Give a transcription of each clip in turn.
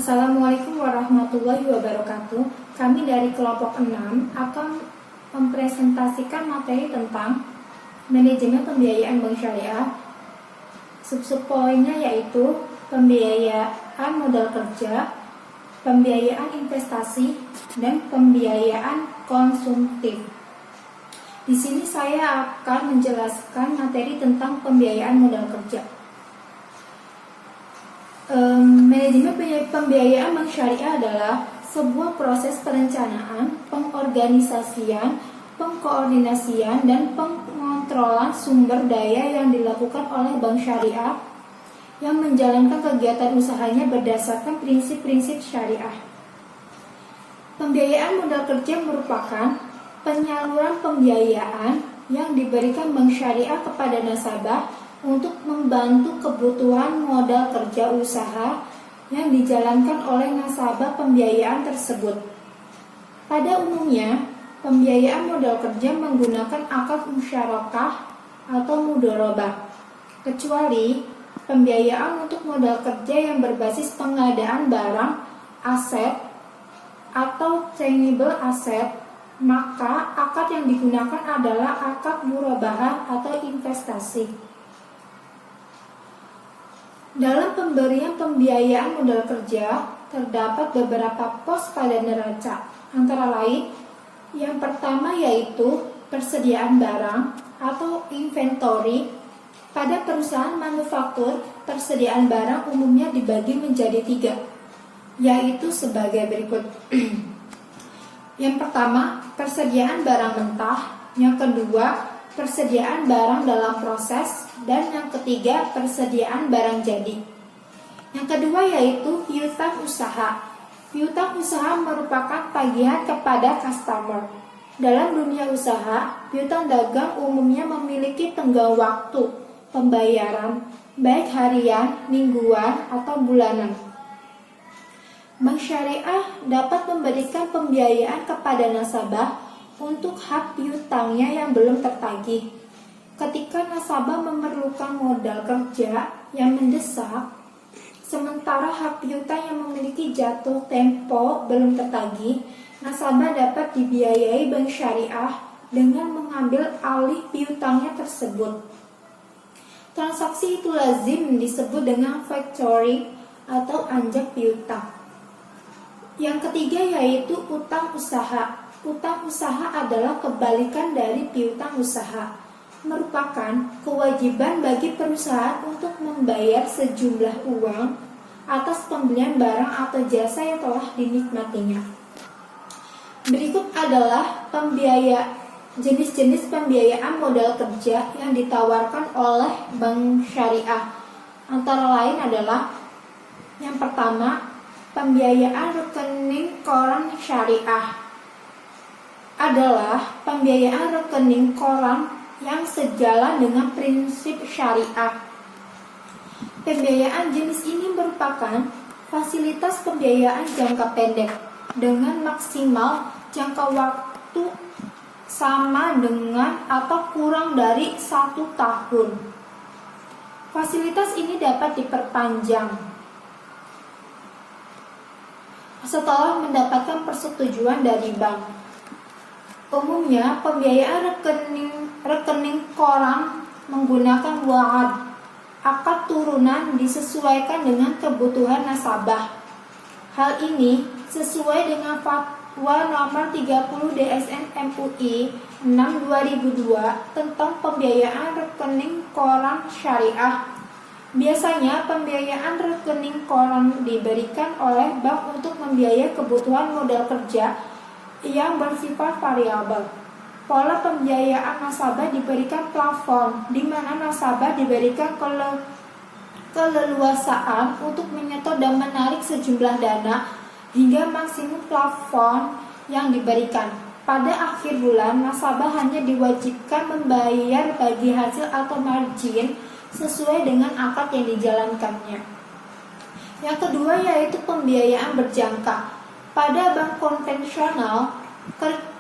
Assalamualaikum warahmatullahi wabarakatuh. Kami dari kelompok 6 akan mempresentasikan materi tentang manajemen pembiayaan bank syariah. Sub-sub poinnya yaitu pembiayaan modal kerja, pembiayaan investasi, dan pembiayaan konsumtif. Di sini saya akan menjelaskan materi tentang pembiayaan modal kerja. Manajemen pembiayaan bank syariah adalah sebuah proses perencanaan, pengorganisasian, pengkoordinasian, dan pengontrolan sumber daya yang dilakukan oleh bank syariah yang menjalankan kegiatan usahanya berdasarkan prinsip-prinsip syariah. Pembiayaan modal kerja merupakan penyaluran pembiayaan yang diberikan bank syariah kepada nasabah untuk membantu kebutuhan modal kerja usaha yang dijalankan oleh nasabah pembiayaan tersebut. Pada umumnya, pembiayaan modal kerja menggunakan akad musyarakah atau mudharabah, kecuali pembiayaan untuk modal kerja yang berbasis pengadaan barang, aset, atau tangible asset, maka akad yang digunakan adalah akad murabahah atau investasi. Dalam pemberian pembiayaan modal kerja, terdapat beberapa pos pada neraca, antara lain yang pertama yaitu persediaan barang atau inventory. Pada perusahaan manufaktur, persediaan barang umumnya dibagi menjadi 3, yaitu sebagai berikut. Yang pertama, persediaan barang mentah. Yang kedua, persediaan barang dalam proses, dan yang ketiga persediaan barang jadi. Yang kedua yaitu piutang usaha. Piutang usaha merupakan tagihan kepada customer. Dalam dunia usaha, piutang dagang umumnya memiliki tenggang waktu pembayaran, baik harian, mingguan, atau bulanan. Bank syariah dapat memberikan pembiayaan kepada nasabah untuk hak piutangnya yang belum tertagih. Ketika nasabah memerlukan modal kerja yang mendesak, sementara hak piutang yang memiliki jatuh tempo belum tertagih, nasabah dapat dibiayai bank syariah dengan mengambil alih piutangnya tersebut. Transaksi itu lazim disebut dengan factoring atau anjak piutang. Yang ketiga yaitu utang usaha. Utang usaha adalah kebalikan dari piutang usaha, merupakan kewajiban bagi perusahaan untuk membayar sejumlah uang atas pembelian barang atau jasa yang telah dinikmatinya. Berikut adalah jenis-jenis pembiayaan modal kerja yang ditawarkan oleh bank syariah. Antara lain adalah yang pertama, pembiayaan rekening koran syariah. Adalah pembiayaan rekening koran yang sejalan dengan prinsip syariah. Pembiayaan jenis ini merupakan fasilitas pembiayaan jangka pendek dengan maksimal jangka waktu sama dengan atau kurang dari 1 tahun. Fasilitas ini dapat diperpanjang setelah mendapatkan persetujuan dari bank. Umumnya, pembiayaan rekening koran menggunakan wa'ad, akad turunan disesuaikan dengan kebutuhan nasabah. Hal ini sesuai dengan Fatwa Nomor 30 DSN MUI 6/2002 tentang pembiayaan rekening koran syariah. Biasanya, pembiayaan rekening koran diberikan oleh bank untuk membiayai kebutuhan modal kerja yang bersifat variabel. Pola pembiayaan nasabah diberikan plafon, di mana nasabah diberikan keleluasaan untuk menyetor dan menarik sejumlah dana hingga maksimum plafon yang diberikan. Pada akhir bulan, nasabah hanya diwajibkan membayar bagi hasil atau margin sesuai dengan akad yang dijalankannya. Yang kedua yaitu pembiayaan berjangka. Pada bank konvensional,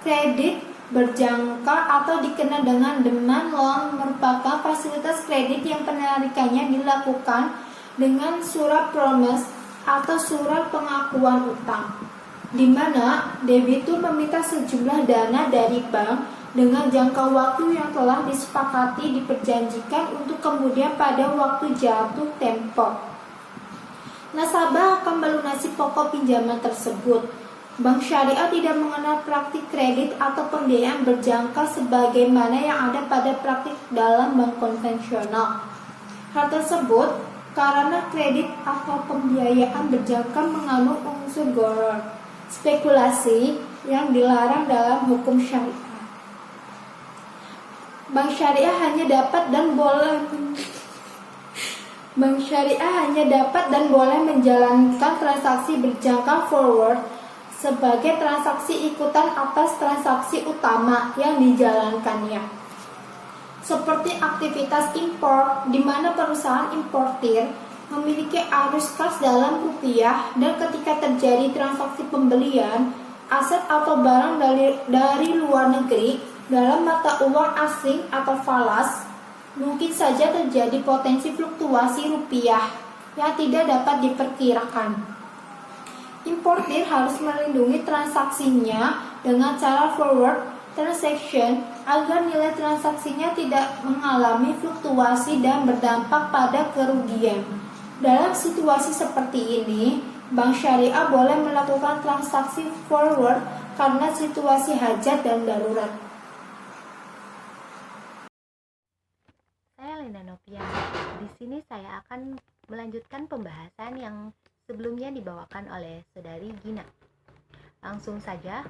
kredit berjangka atau dikenal dengan demand loan merupakan fasilitas kredit yang penarikannya dilakukan dengan surat promise atau surat pengakuan utang, di mana debitur meminta sejumlah dana dari bank dengan jangka waktu yang telah disepakati diperjanjikan untuk kemudian pada waktu jatuh tempo nasabah akan melunasi pokok pinjaman tersebut. Bank syariah tidak mengenal praktik kredit atau pembiayaan berjangka sebagaimana yang ada pada praktik dalam bank konvensional. Hal tersebut karena kredit atau pembiayaan berjangka mengandung unsur gharar, spekulasi yang dilarang dalam hukum syariah. Bank syariah hanya dapat dan boleh menjalankan transaksi berjangka forward sebagai transaksi ikutan atas transaksi utama yang dijalankannya. Seperti aktivitas impor, di mana perusahaan importir memiliki arus kas dalam rupiah dan ketika terjadi transaksi pembelian aset atau barang dari luar negeri dalam mata uang asing atau falas, mungkin saja terjadi potensi fluktuasi rupiah yang tidak dapat diperkirakan. Importir harus melindungi transaksinya dengan cara forward transaction agar nilai transaksinya tidak mengalami fluktuasi dan berdampak pada kerugian. Dalam situasi seperti ini, bank syariah boleh melakukan transaksi forward karena situasi hajat dan darurat. Saya Lena Novia. Di sini saya akan melanjutkan pembahasan yang sebelumnya dibawakan oleh Saudari Gina. Langsung saja.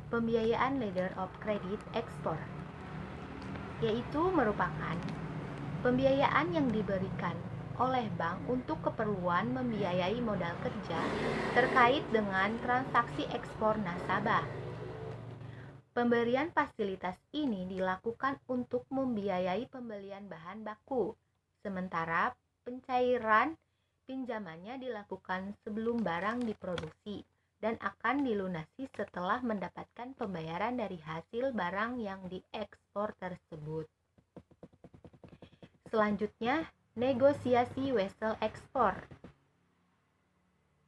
Pembiayaan letter of credit export, yaitu merupakan pembiayaan yang diberikan oleh bank untuk keperluan membiayai modal kerja terkait dengan transaksi ekspor nasabah. Pemberian fasilitas ini dilakukan untuk membiayai pembelian bahan baku, sementara pencairan pinjamannya dilakukan sebelum barang diproduksi dan akan dilunasi setelah mendapatkan pembayaran dari hasil barang yang diekspor tersebut. Selanjutnya, negosiasi vessel ekspor.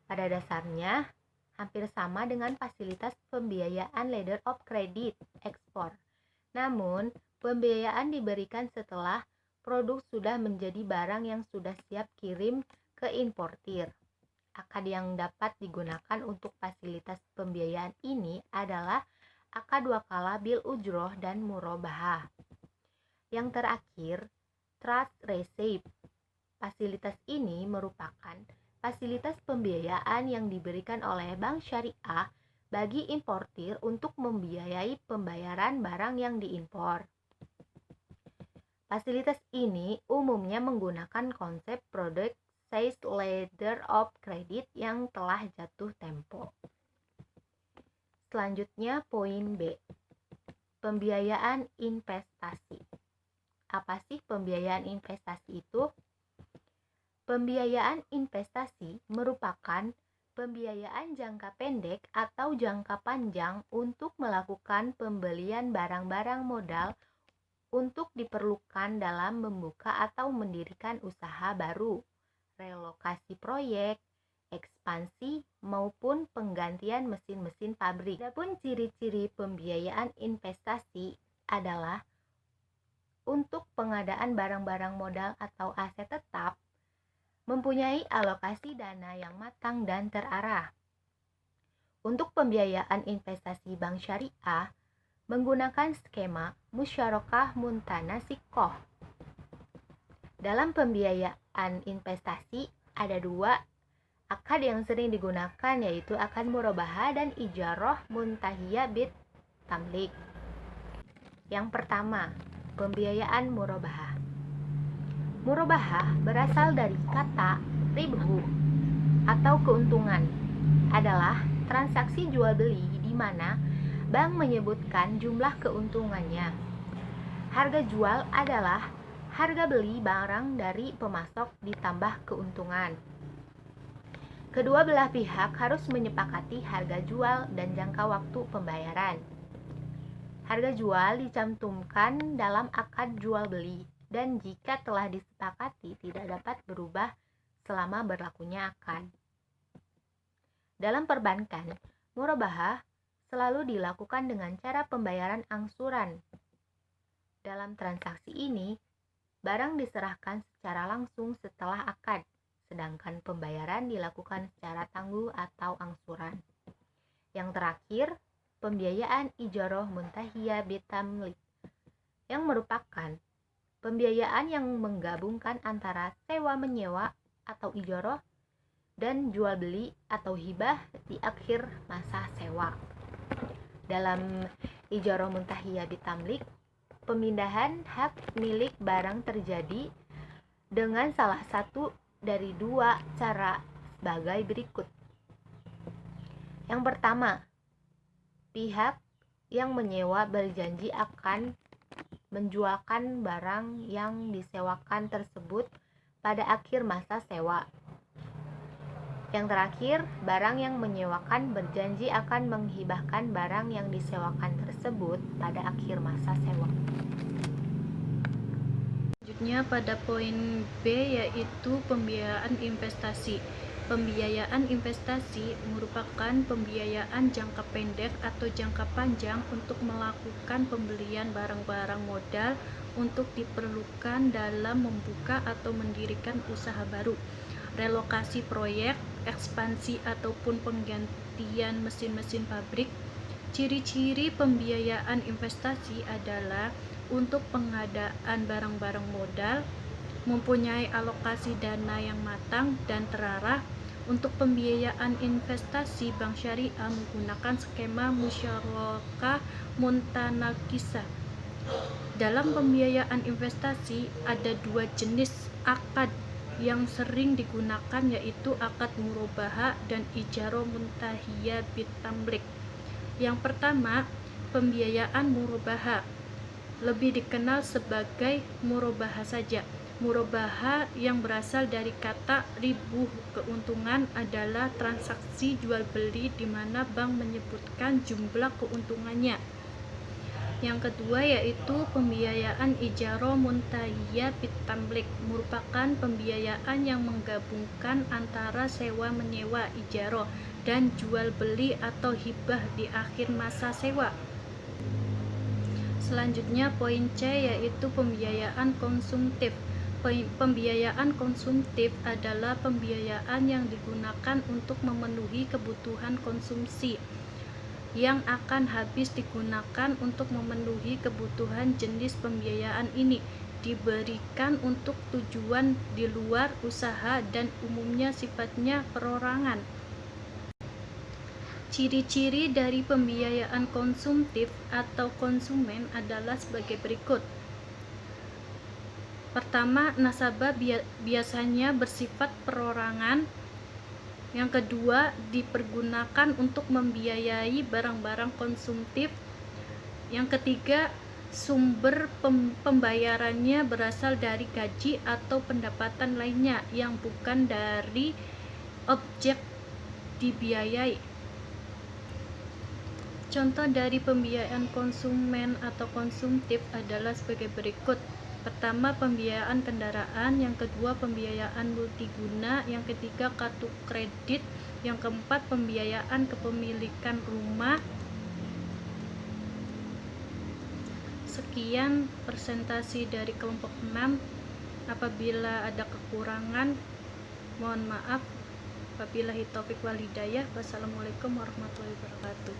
Pada dasarnya, hampir sama dengan fasilitas pembiayaan letter of credit ekspor. Namun, pembiayaan diberikan setelah produk sudah menjadi barang yang sudah siap kirim ke importir. Akad yang dapat digunakan untuk fasilitas pembiayaan ini adalah akad wakala bil ujroh dan murabahah. Yang terakhir, trust receipt. Fasilitas ini merupakan fasilitas pembiayaan yang diberikan oleh bank syariah bagi importir untuk membiayai pembayaran barang yang diimpor. Fasilitas ini umumnya menggunakan konsep produk size letter of credit yang telah jatuh tempo. Selanjutnya poin B, pembiayaan investasi. Apa sih pembiayaan investasi itu? Pembiayaan investasi merupakan pembiayaan jangka pendek atau jangka panjang untuk melakukan pembelian barang-barang modal untuk diperlukan dalam membuka atau mendirikan usaha baru, relokasi proyek, ekspansi, maupun penggantian mesin-mesin pabrik. Adapun ciri-ciri pembiayaan investasi adalah untuk pengadaan barang-barang modal atau aset tetap, mempunyai alokasi dana yang matang dan terarah. Untuk pembiayaan investasi bank syariah, menggunakan skema musyarakah muntanasikoh. Dalam pembiayaan investasi ada dua akad yang sering digunakan, yaitu akad murabahah dan ijarah muntahiyah bit tamlik. Yang pertama, pembiayaan murabahah. Murabahah berasal dari kata ribhu atau keuntungan, adalah transaksi jual beli di mana bank menyebutkan jumlah keuntungannya. Harga jual adalah harga beli barang dari pemasok ditambah keuntungan. Kedua belah pihak harus menyepakati harga jual dan jangka waktu pembayaran. Harga jual dicantumkan dalam akad jual beli dan jika telah disepakati tidak dapat berubah selama berlakunya akad. Dalam perbankan, murabahah selalu dilakukan dengan cara pembayaran angsuran. Dalam transaksi ini, barang diserahkan secara langsung setelah akad, sedangkan pembayaran dilakukan secara tangguh atau angsuran. Yang terakhir, pembiayaan ijarah muntahiyah bitamlik, yang merupakan pembiayaan yang menggabungkan antara sewa-menyewa atau ijarah dan jual beli atau hibah di akhir masa sewa. Dalam ijarah muntahiyah bitamlik, pemindahan hak milik barang terjadi dengan salah satu dari dua cara sebagai berikut. Yang pertama, pihak yang menyewa berjanji akan menjualkan barang yang disewakan tersebut pada akhir masa sewa. Yang terakhir, barang yang menyewakan berjanji akan menghibahkan barang yang disewakan tersebut pada akhir masa sewa. Selanjutnya pada poin B yaitu pembiayaan investasi. Pembiayaan investasi merupakan pembiayaan jangka pendek atau jangka panjang untuk melakukan pembelian barang-barang modal untuk diperlukan dalam membuka atau mendirikan usaha baru, relokasi proyek, ekspansi ataupun penggantian mesin-mesin pabrik. Ciri-ciri pembiayaan investasi adalah untuk pengadaan barang-barang modal, mempunyai alokasi dana yang matang dan terarah. Untuk pembiayaan investasi, Bank Syariah menggunakan skema musyarakah muntanakisah. Dalam pembiayaan investasi ada dua jenis akad yang sering digunakan, yaitu akad murabahah dan ijarah muntahiyah bitamlik. Yang pertama, pembiayaan murabahah, lebih dikenal sebagai murabahah saja. Murabahah yang berasal dari kata ribuh keuntungan adalah transaksi jual beli di mana bank menyebutkan jumlah keuntungannya. Yang kedua yaitu pembiayaan ijarah muntahiyah bitamlik, merupakan pembiayaan yang menggabungkan antara sewa menyewa ijarah dan jual beli atau hibah di akhir masa sewa. Selanjutnya poin C yaitu pembiayaan konsumtif. Pembiayaan konsumtif adalah pembiayaan yang digunakan untuk memenuhi kebutuhan konsumsi yang akan habis digunakan untuk memenuhi kebutuhan. Jenis pembiayaan ini diberikan untuk tujuan di luar usaha dan umumnya sifatnya perorangan. Ciri-ciri dari pembiayaan konsumtif atau konsumen adalah sebagai berikut. Pertama, nasabah biasanya bersifat perorangan. Yang kedua, dipergunakan untuk membiayai barang-barang konsumtif. Yang ketiga, sumber pembayarannya berasal dari gaji atau pendapatan lainnya yang bukan dari objek dibiayai. Contoh dari pembiayaan konsumen atau konsumtif adalah sebagai berikut. Pertama, pembiayaan kendaraan. Yang kedua, pembiayaan multiguna. Yang ketiga, kartu kredit. Yang keempat, pembiayaan kepemilikan rumah. Sekian presentasi dari kelompok 6. Apabila ada kekurangan, mohon maaf. Wabillahi taufik wal hidayah. Wassalamualaikum warahmatullahi wabarakatuh.